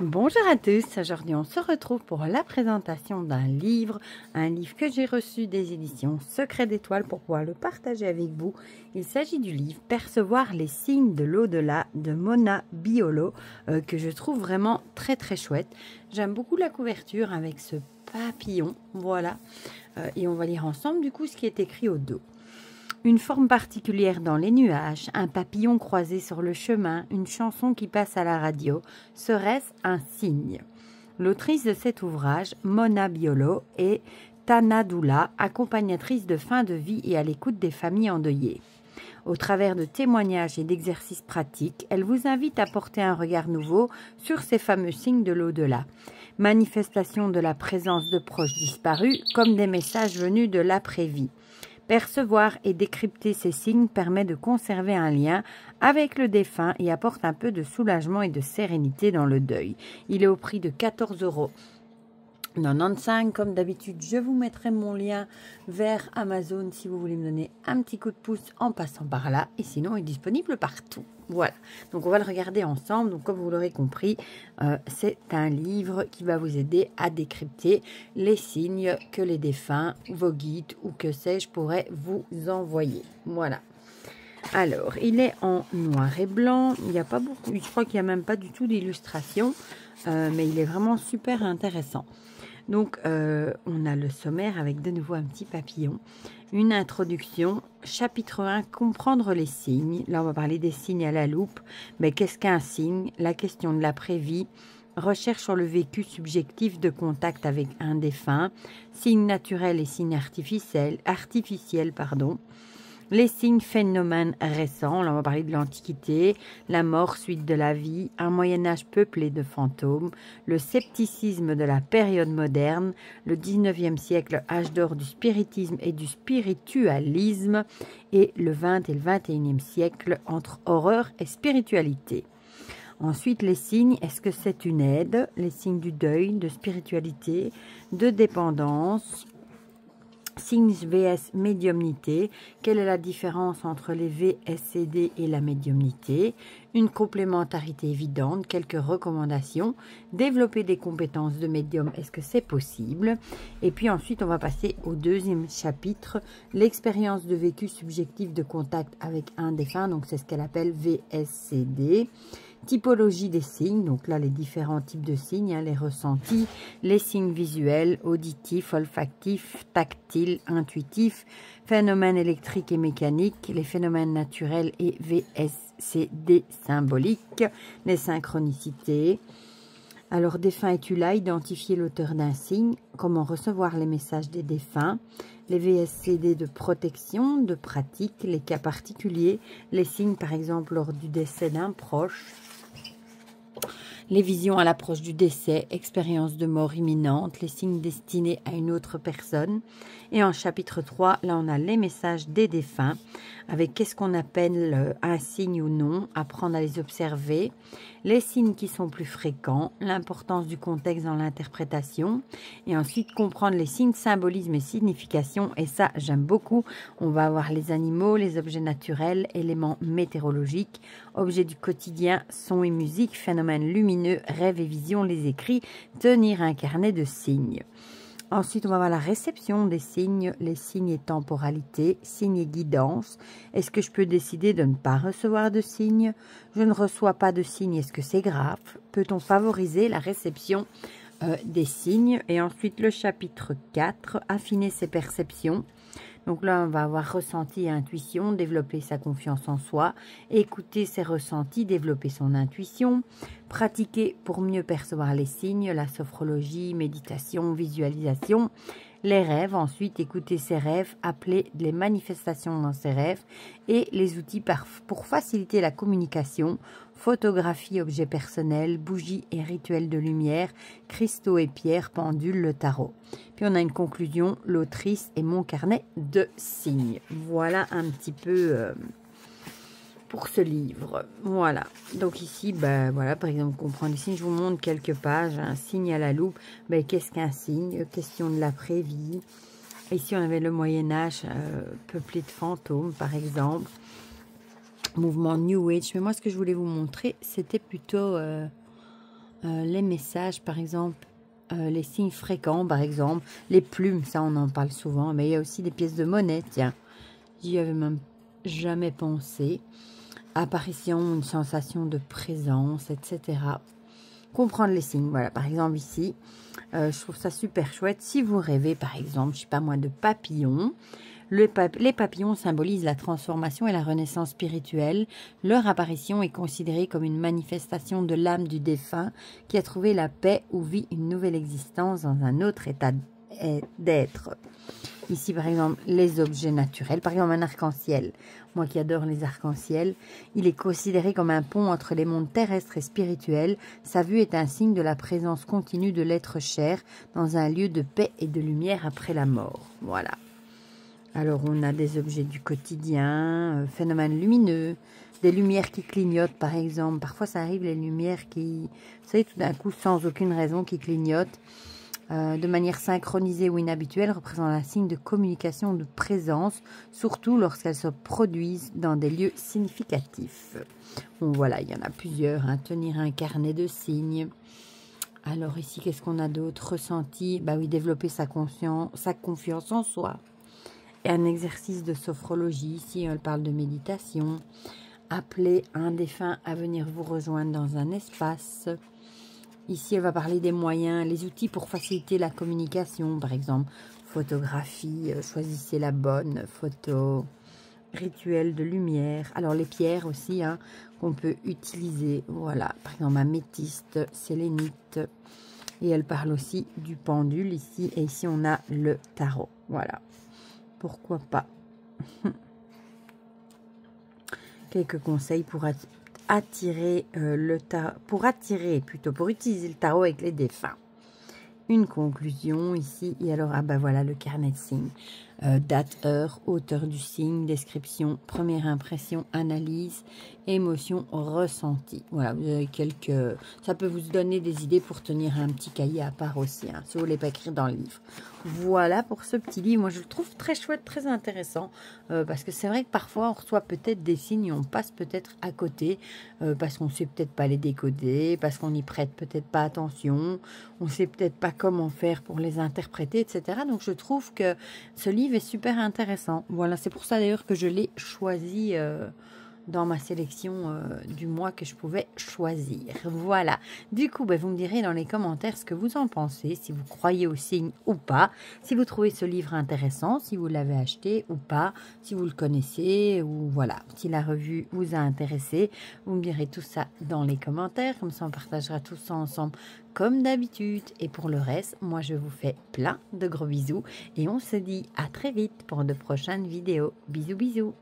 Bonjour à tous, aujourd'hui on se retrouve pour la présentation d'un livre, un livre que j'ai reçu des éditions Secret d'Étoile pour pouvoir le partager avec vous. Il s'agit du livre Percevoir les signes de l'au-delà de Mona Biolo, que je trouve vraiment très chouette. J'aime beaucoup la couverture avec ce papillon, voilà, et on va lire ensemble du coup ce qui est écrit au dos. Une forme particulière dans les nuages, un papillon croisé sur le chemin, une chanson qui passe à la radio, serait-ce un signe? L'autrice de cet ouvrage, Mona Biolo, est Tanadoula, accompagnatrice de fin de vie et à l'écoute des familles endeuillées. Au travers de témoignages et d'exercices pratiques, elle vous invite à porter un regard nouveau sur ces fameux signes de l'au-delà. Manifestation de la présence de proches disparus, comme des messages venus de l'après-vie. Percevoir et décrypter ces signes permet de conserver un lien avec le défunt et apporte un peu de soulagement et de sérénité dans le deuil. Il est au prix de 14,95 €. Comme d'habitude, je vous mettrai mon lien vers Amazon si vous voulez me donner un petit coup de pouce en passant par là. Et sinon, il est disponible partout. Voilà, donc on va le regarder ensemble. Donc comme vous l'aurez compris, c'est un livre qui va vous aider à décrypter les signes que les défunts, vos guides ou que sais-je pourraient vous envoyer. Voilà. Alors, il est en noir et blanc. Il n'y a pas beaucoup, je crois qu'il n'y a même pas du tout d'illustration, mais il est vraiment super intéressant. Donc, on a le sommaire avec de nouveau un petit papillon. Une introduction, chapitre 1, comprendre les signes. Là, on va parler des signes à la loupe. Mais qu'est-ce qu'un signe? La question de l'après-vie. Recherche sur le vécu subjectif de contact avec un défunt. Signes naturels et signes artificiels. Les signes phénomènes récents, là on va parler de l'Antiquité, la mort suite de la vie, un Moyen-Âge peuplé de fantômes, le scepticisme de la période moderne, le 19e siècle, âge d'or du spiritisme et du spiritualisme, et le 20 et le 21e siècle entre horreur et spiritualité. Ensuite, les signes, est-ce que c'est une aide? Les signes du deuil, de spiritualité, de dépendance. Signes vs médiumnité, quelle est la différence entre les VSCD et la médiumnité? Une complémentarité évidente, quelques recommandations, développer des compétences de médium, est-ce que c'est possible? Et puis ensuite on va passer au deuxième chapitre, l'expérience de vécu subjectif de contact avec un défunt, donc c'est ce qu'elle appelle VSCD. Typologie des signes, donc là les différents types de signes, les ressentis, les signes visuels, auditifs, olfactifs, tactiles, intuitifs, phénomènes électriques et mécaniques, les phénomènes naturels et VSCD symboliques, les synchronicités. Alors, défunt es-tu là? Identifier l'auteur d'un signe, comment recevoir les messages des défunts, les VSCD de protection, de pratique, les cas particuliers, les signes par exemple lors du décès d'un proche, les visions à l'approche du décès, expérience de mort imminente, les signes destinés à une autre personne. Et en chapitre 3, là on a les messages des défunts, avec qu'est-ce qu'on appelle un signe ou non, apprendre à les observer, les signes qui sont plus fréquents, l'importance du contexte dans l'interprétation, et ensuite comprendre les signes, symbolisme et signification, et ça j'aime beaucoup. On va avoir les animaux, les objets naturels, éléments météorologiques, objets du quotidien, sons et musique, phénomènes lumineux, rêves et visions, les écrits, tenir un carnet de signes. Ensuite, on va voir la réception des signes, les signes et temporalité, signes et guidance. Est-ce que je peux décider de ne pas recevoir de signes? Je ne reçois pas de signes, est-ce que c'est grave? Peut-on favoriser la réception des signes? Et ensuite, le chapitre 4, affiner ses perceptions. Donc là, on va avoir ressenti et intuition, développer sa confiance en soi, écouter ses ressentis, développer son intuition, pratiquer pour mieux percevoir les signes, la sophrologie, méditation, visualisation, les rêves, ensuite écouter ses rêves, appeler les manifestations dans ses rêves et les outils pour faciliter la communication, photographie, objets personnels, bougies et rituels de lumière, cristaux et pierres, pendules, le tarot. Puis on a une conclusion, l'autrice et mon carnet de signes. Voilà un petit peu pour ce livre. Voilà. Donc ici, ben, voilà, par exemple, comprendre les signes. Je vous montre quelques pages. Un signe à la loupe. Ben, qu'est-ce qu'un signe? Question de l'après-vie. Ici, on avait le Moyen-Âge peuplé de fantômes, par exemple. Mouvement New Age. Mais moi, ce que je voulais vous montrer, c'était plutôt les messages, par exemple, les signes fréquents, par exemple, les plumes, ça on en parle souvent, mais il y a aussi des pièces de monnaie, tiens, j'y avais même jamais pensé. Apparition, une sensation de présence, etc. Comprendre les signes, voilà, par exemple ici, je trouve ça super chouette. Si vous rêvez, par exemple, je sais pas moi, de papillons, les papillons symbolisent la transformation et la renaissance spirituelle. Leur apparition est considérée comme une manifestation de l'âme du défunt qui a trouvé la paix ou vit une nouvelle existence dans un autre état d'être. Ici, par exemple, les objets naturels. Par exemple, un arc-en-ciel. Moi qui adore les arcs-en-ciel, il est considéré comme un pont entre les mondes terrestres et spirituels. Sa vue est un signe de la présence continue de l'être cher dans un lieu de paix et de lumière après la mort. Voilà. Alors, on a des objets du quotidien, phénomènes lumineux, des lumières qui clignotent, par exemple. Parfois, ça arrive, les lumières qui, vous savez, tout d'un coup, sans aucune raison, qui clignotent. De manière synchronisée ou inhabituelle, représente un signe de communication, de présence, surtout lorsqu'elles se produisent dans des lieux significatifs. Bon, voilà, il y en a plusieurs. Hein. Tenir un carnet de signes. Alors ici, qu'est-ce qu'on a d'autre? Ressenti, bah oui, développer sa confiance en soi. Et un exercice de sophrologie. Ici, elle parle de méditation. Appeler un défunt à venir vous rejoindre dans un espace. Ici, elle va parler des moyens, les outils pour faciliter la communication. Par exemple, photographie, choisissez la bonne photo, rituel de lumière. Alors, les pierres aussi, hein, qu'on peut utiliser. Voilà, par exemple, améthyste, sélénite. Et elle parle aussi du pendule ici. Et ici, on a le tarot. Voilà, pourquoi pas. Quelques conseils pour utiliser le tarot avec les défunts. Une conclusion ici, et alors, ah ben voilà, le carnet de signes. Date, heure, auteur du signe, description, première impression, analyse, émotion, ressenti. Voilà, vous avez quelques... Ça peut vous donner des idées pour tenir un petit cahier à part aussi, hein, si vous ne voulez pas écrire dans le livre. Voilà pour ce petit livre. Moi, je le trouve très chouette, très intéressant, parce que c'est vrai que parfois, on reçoit peut-être des signes et on passe peut-être à côté, parce qu'on ne sait peut-être pas les décoder, parce qu'on n'y prête peut-être pas attention, on ne sait peut-être pas comment faire pour les interpréter, etc. Donc, je trouve que ce livre est super intéressant. Voilà, c'est pour ça d'ailleurs que je l'ai choisi dans ma sélection du mois que je pouvais choisir. Voilà. Du coup, vous me direz dans les commentaires ce que vous en pensez, si vous croyez aux signes ou pas, si vous trouvez ce livre intéressant, si vous l'avez acheté ou pas, si vous le connaissez, ou voilà, si la revue vous a intéressé. Vous me direz tout ça dans les commentaires, comme ça on partagera tout ça ensemble comme d'habitude. Et pour le reste, moi je vous fais plein de gros bisous et on se dit à très vite pour de prochaines vidéos. Bisous bisous.